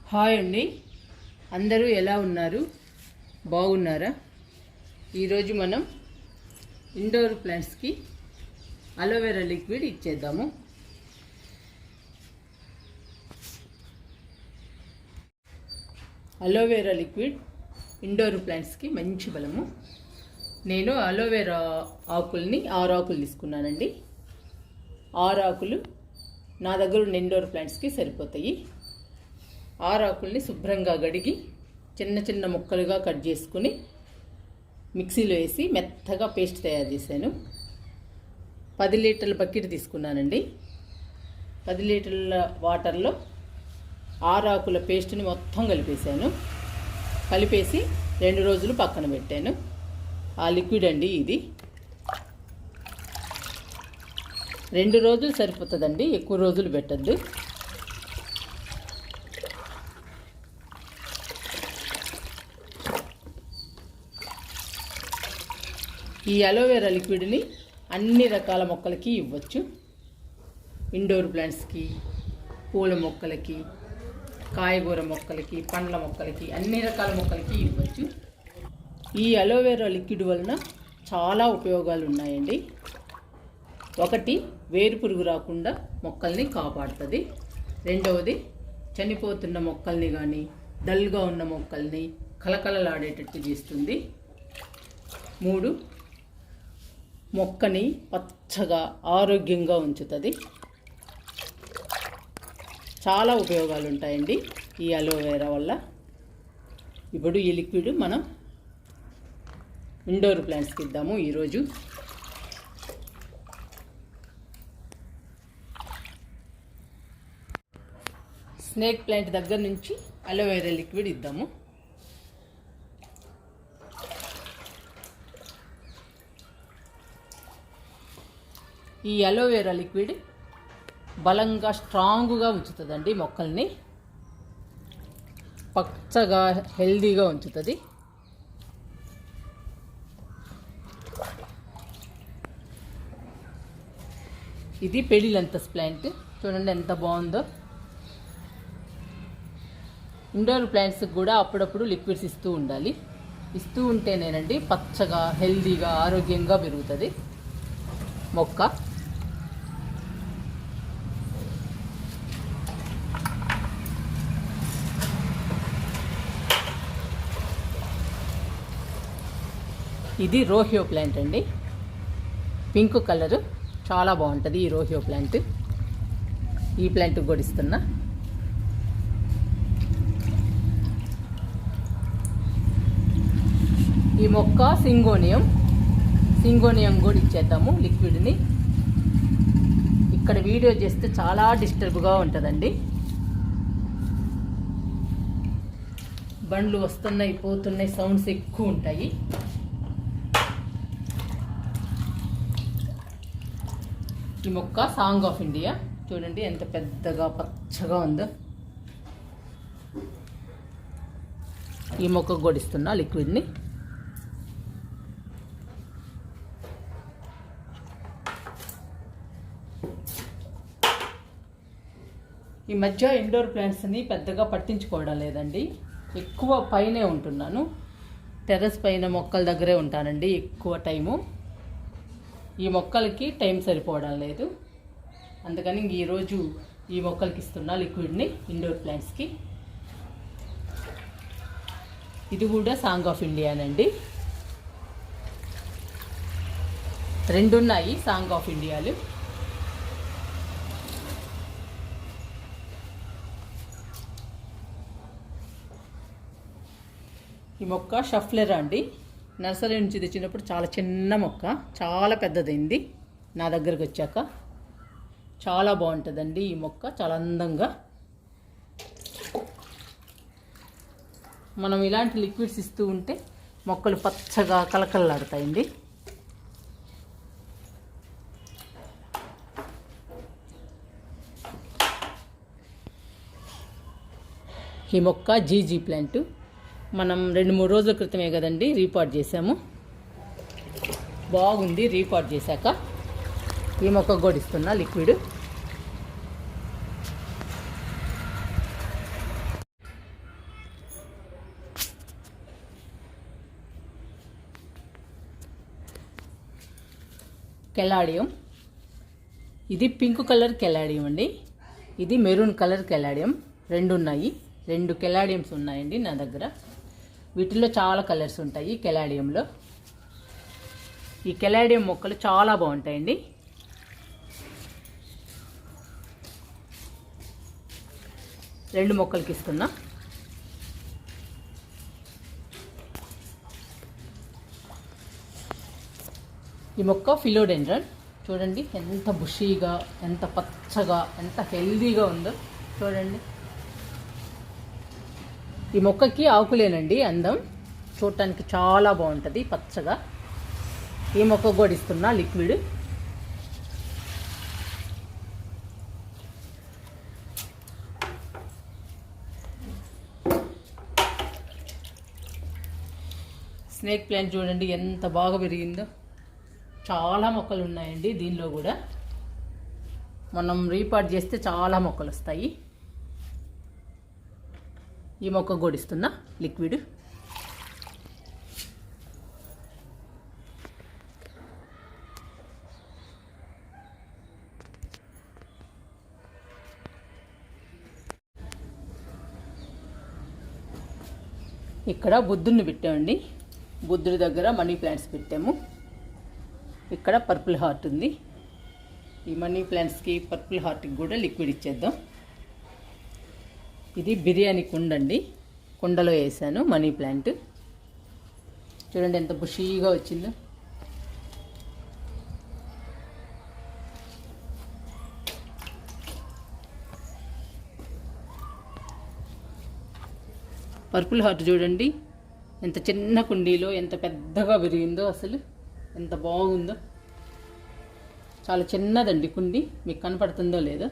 Hi అండి, అందరూ ఎలా ఉన్నారు? బాగున్నారా? ఈరోజు మనం ఇండోర్ ప్లాంట్స్కి అలోవెరా లిక్విడ్ ఇచ్చేద్దాము. అలోవెరా లిక్విడ్ ఇండోర్ ప్లాంట్స్కి మంచి బలము. నేను అలోవెరా ఆకుల్ని 6 ఆకులు తీసుకున్నానండి. 6 ఆకులు నా దగ్గర ఉన్న ఇండోర్ ప్లాంట్స్కి సరిపోతాయి. 6 ఆకుల్ని శుభ్రంగా కడిగి చిన్న చిన్న ముక్కలుగా కట్ చేసుకుని మిక్సీలో వేసి మెత్తగా పేస్ట్ తయారు చేశాను. 10 లీటర్ల బకెట్ తీసుకున్నానండి. 10 లీటర్ల వాటర్లో 6 ఆకుల పేస్ట్ని మొత్తం కలిపేసి 2 రోజులు పక్కన పెట్టాను. ఆ లిక్విడ్ అండి ఇది. 2 రోజులు సరిపోతుందండి, ఎక్కువ రోజులు పెట్టద్దు. ఈ అలోవెరా లిక్విడ్ని అన్ని రకాల మొక్కలకి ఇవ్వచ్చు. ఇండోర్ ప్లాంట్స్కి, పూల మొక్కలకి, కాయగూర మొక్కలకి, పండ్ల మొక్కలకి, అన్ని రకాల మొక్కలకి ఇవ్వచ్చు. ఈ అలోవెరా లిక్విడ్ వలన చాలా ఉపయోగాలు ఉన్నాయండి. ఒకటి, వేరు పురుగు రాకుండా మొక్కల్ని కాపాడుతుంది. రెండవది, చనిపోతున్న మొక్కల్ని కానీ డల్గా ఉన్న మొక్కల్ని కలకలలాడేటట్టు చేస్తుంది. 3, మొక్కని పచ్చగా ఆరోగ్యంగా ఉంచుతుంది. చాలా ఉపయోగాలు ఉంటాయండి ఈ అలోవెరా వల్ల. ఇప్పుడు ఈ లిక్విడ్ మనం ఇండోర్ ప్లాంట్స్కి ఇద్దాము ఈరోజు. స్నేక్ ప్లాంట్ దగ్గర నుంచి అలోవెరా లిక్విడ్ ఇద్దాము. ఈ అలోవెరా లిక్విడ్ బలంగా స్ట్రాంగ్గా ఉంచుతుందండి మొక్కల్ని, పచ్చగా హెల్దీగా ఉంచుతుంది. ఇది పెడిలంతస్ ప్లాంట్, చూడండి ఎంత బాగుందో. ఇండోర్ ప్లాంట్స్కి కూడా అప్పుడప్పుడు లిక్విడ్స్ ఇస్తూ ఉండాలి. ఇస్తూ ఉంటేనేనండి పచ్చగా హెల్దీగా ఆరోగ్యంగా పెరుగుతుంది మొక్క. ఇది రోహియో ప్లాంట్ అండి, పింక్ కలరు, చాలా బాగుంటుంది ఈ రోహియో ప్లాంట్. ఈ ప్లాంట్ కూడా ఇస్తున్నా. ఈ మొక్క సింగోనియం కూడా ఇచ్చేద్దాము లిక్విడ్ని. ఇక్కడ వీడియో చేస్తే చాలా డిస్టర్బ్గా ఉంటుందండి. బండ్లు వస్తున్నాయి పోతున్నాయి, సౌండ్స్ ఎక్కువ ఉంటాయి. ఈ మొక్క సాంగ్ ఆఫ్ ఇండియా, చూడండి ఎంత పెద్దగా పచ్చగా ఉందో. ఈ మొక్క గొడిస్తున్నా లిక్విడ్ని. ఈ మధ్య ఇండోర్ ప్లాంట్స్ని పెద్దగా పట్టించుకోవడం లేదండి. ఎక్కువ పైనే ఉంటున్నాను, టెర్రస్ పైన మొక్కల దగ్గరే ఉంటానండి ఎక్కువ టైము. ఈ మొక్కలకి టైం సరిపోవడం లేదు, అందుకని ఈరోజు ఈ మొక్కలకి ఇస్తున్నా లిక్విడ్ని ఇండోర్ ప్లాంట్స్కి. ఇది కూడా సాంగ్ ఆఫ్ ఇండియానండి. 2 ఉన్నాయి సాంగ్ ఆఫ్ ఇండియాలు. ఈ మొక్క షఫ్లెరా అండి, నర్సరీ నుంచి తెచ్చినప్పుడు చాలా చిన్న మొక్క, చాలా పెద్దదైంది నా దగ్గరకు వచ్చాక. చాలా బాగుంటుందండి ఈ మొక్క, చాలా అందంగా. మనం ఇలాంటి లిక్విడ్స్ ఇస్తూ ఉంటే మొక్కలు పచ్చగా కలకలలాడతాయండి. ఈ మొక్క జీజీ ప్లాంట్ మనం 2-3 రోజుల క్రితమే కదండి రీపాట్ చేసాము. బాగుంది. రీపాట్ చేశాక ఈ మొక్క కూడా ఇస్తున్నా లిక్విడ్. కెలాడియం. ఇది పింక్ కలర్ కెలాడియం అండి, ఇది మెరూన్ కలర్ కెలాడియం. రెండు ఉన్నాయి, 2 కెలాడియమ్స్ ఉన్నాయండి నా దగ్గర. వీటిల్లో చాలా కలర్స్ ఉంటాయి కెలాడియంలో. ఈ కెలాడియం మొక్కలు చాలా బాగుంటాయండి. రెండు మొక్కలకి ఇస్తున్నా. ఈ మొక్క ఫిలోడెండ్రన్. చూడండి ఎంత బుషీగా, ఎంత పచ్చగా, ఎంత హెల్దీగా ఉందో చూడండి. ఈ మొక్కకి ఆకులేనండి అందం, చూడటానికి చాలా బాగుంటుంది పచ్చగా. ఈ మొక్క కూడా ఇస్తున్నా లిక్విడ్. స్నేక్ ప్లాంట్ చూడండి ఎంత బాగా పెరిగిందో. చాలా మొక్కలు ఉన్నాయండి దీనిలో కూడా. మనం రీపాట్ చేస్తే చాలా మొక్కలు వస్తాయి. ఈ మొక్క కూడా ఇస్తున్నా లిక్విడ్. ఇక్కడ బుద్ధుడిని పెట్టామండి, బుద్ధుడి దగ్గర మనీ ప్లాంట్స్ పెట్టాము. ఇక్కడ పర్పుల్ హార్ట్ ఉంది. ఈ మనీ ప్లాంట్స్కి పర్పుల్ హార్ట్కి కూడా లిక్విడ్ ఇచ్చేద్దాం. ఇది బిర్యానీ కుండ అండి, కుండలో వేసాను మనీ ప్లాంట్. చూడండి ఎంత బుషీగా వచ్చిందో. పర్పుల్ హార్ట్ చూడండి ఎంత చిన్న కుండీలో ఎంత పెద్దగా పెరిగిందో, అసలు ఎంత బాగుందో. చాలా చిన్నదండి కుండీ, మీకు కనపడుతుందో లేదో.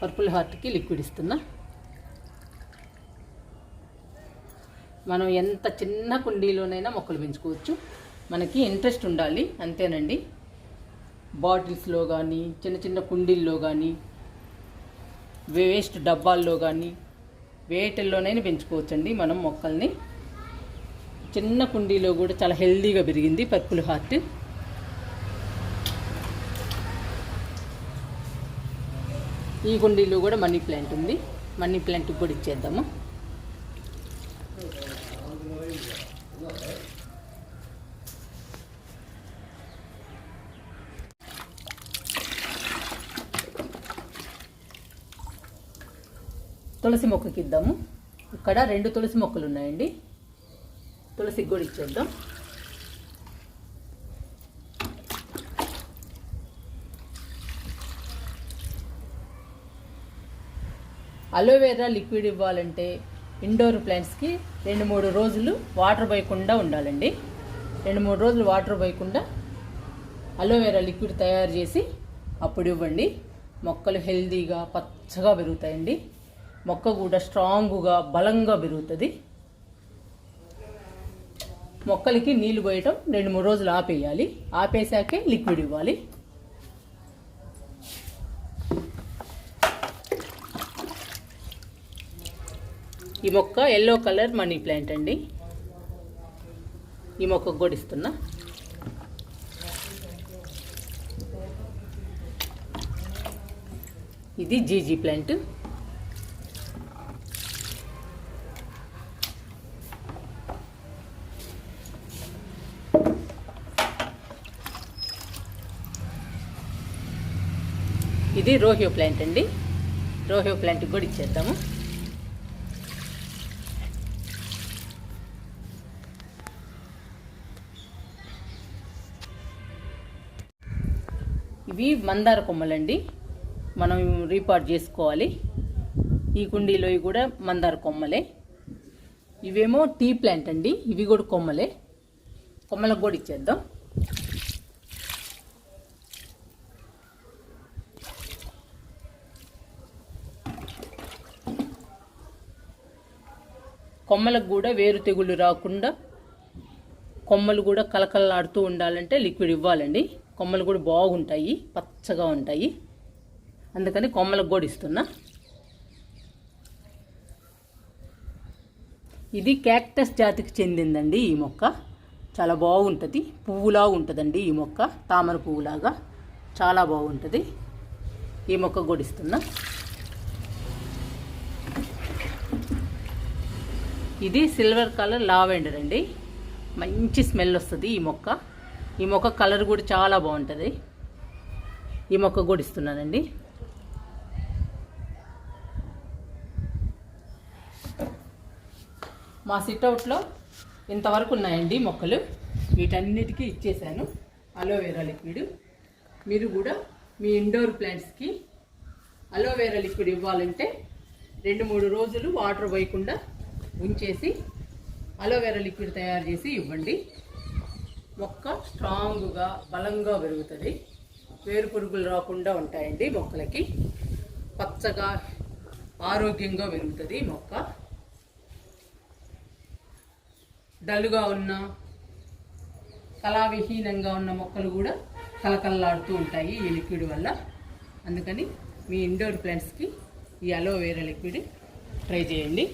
పర్పుల్ హార్ట్కి లిక్విడ్ ఇస్తున్నా. మనం ఎంత చిన్న కుండీలోనైనా మొక్కలు పెంచుకోవచ్చు, మనకి ఇంట్రెస్ట్ ఉండాలి అంతేనండి. బాటిల్స్లో కానీ, చిన్న చిన్న కుండీల్లో కానీ, వేస్ట్ డబ్బాల్లో కానీ, వేటల్లోనైనా పెంచుకోవచ్చండి మనం మొక్కల్ని. చిన్న కుండీలో కూడా చాలా హెల్దీగా పెరిగింది పర్పుల్ హార్ట్. ఈ కుండీలో కూడా మనీ ప్లాంట్ ఉంది, మనీ ప్లాంట్కి కూడా ఇచ్చేద్దాము. తులసి మొక్కకి ఇద్దాము. ఇక్కడ 2 తులసి మొక్కలు ఉన్నాయండి, తులసికి కూడా ఇచ్చేద్దాం. అలోవెరా లిక్విడ్ ఇవ్వాలంటే ఇండోర్ ప్లాంట్స్కి 2-3 రోజులు వాటర్ పోయకుండా ఉండాలండి. 2-3 రోజులు వాటర్ పోయకుండా అలోవెరా లిక్విడ్ తయారు చేసి అప్పుడు ఇవ్వండి. మొక్కలు హెల్దీగా పచ్చగా పెరుగుతాయండి. మొక్క కూడా స్ట్రాంగ్గా బలంగా పెరుగుతుంది. మొక్కలకి నీళ్లు పోయటం 2-3 రోజులు ఆపేయాలి, ఆపేసాకే లిక్విడ్ ఇవ్వాలి. ఈ మొక్క ఎల్లో కలర్ మనీ ప్లాంట్ అండి, ఈ మొక్కకు కూడా ఇస్తున్నా. ఇది జీజీ ప్లాంట్. ఇది రోహియో ప్లాంట్ అండి, రోహియో ప్లాంట్కి కూడా ఇచ్చేద్దాము. ఇవి మందార కొమ్మలండి, మనం రీపాట్ చేసుకోవాలి. ఈ కుండీలో కూడా మందార కొమ్మలే. ఇవేమో టీ ప్లాంట్ అండి, ఇవి కూడా కొమ్మలే, కొమ్మలకు కూడా ఇచ్చేద్దాం. కొమ్మలకు కూడా వేరు తెగుళ్ళు రాకుండా, కొమ్మలు కూడా కలకలలాడుతూ ఉండాలంటే లిక్విడ్ ఇవ్వాలండి. కొమ్మలు కూడా బాగుంటాయి, పచ్చగా ఉంటాయి, అందుకని కొమ్మలకు కూడా ఇస్తున్నా. ఇది క్యాక్టస్ జాతికి చెందిందండి ఈ మొక్క. చాలా బాగుంటుంది, పువ్వులా ఉంటుందండి ఈ మొక్క, తామర పువ్వులాగా చాలా బాగుంటుంది. ఈ మొక్క గొడిస్తున్నా. ఇది సిల్వర్ కలర్ లావెండర్ అండి, మంచి స్మెల్ వస్తుంది ఈ మొక్క. ఈ మొక్క కలర్ కూడా చాలా బాగుంటుంది. ఈ మొక్క గొడిస్తున్నానండి. మా సిట్అవుట్లో ఇంతవరకు ఉన్నాయండి మొక్కలు. వీటన్నిటికీ ఇచ్చేసాను అలోవెరా లిక్విడ్. మీరు కూడా మీ ఇండోర్ ప్లాంట్స్కి అలోవెరా లిక్విడ్ ఇవ్వాలంటే 2-3 రోజులు వాటర్ పోయకుండా ఉంచేసి అలోవెరా లిక్విడ్ తయారు చేసి ఇవ్వండి. మొక్క స్ట్రాంగ్గా బలంగా పెరుగుతుంది. వేరు పురుగులు రాకుండా ఉంటాయండి మొక్కలకి. పచ్చగా ఆరోగ్యంగా పెరుగుతుంది మొక్క. డల్గా ఉన్న కళావిహీనంగా ఉన్న మొక్కలు కూడా కలకల్లాడుతూ ఉంటాయి ఈ లిక్విడ్ వల్ల. అందుకని మీ ఇండోర్ ప్లాంట్స్కి ఈ అలోవెరా లిక్విడ్ ట్రై చేయండి.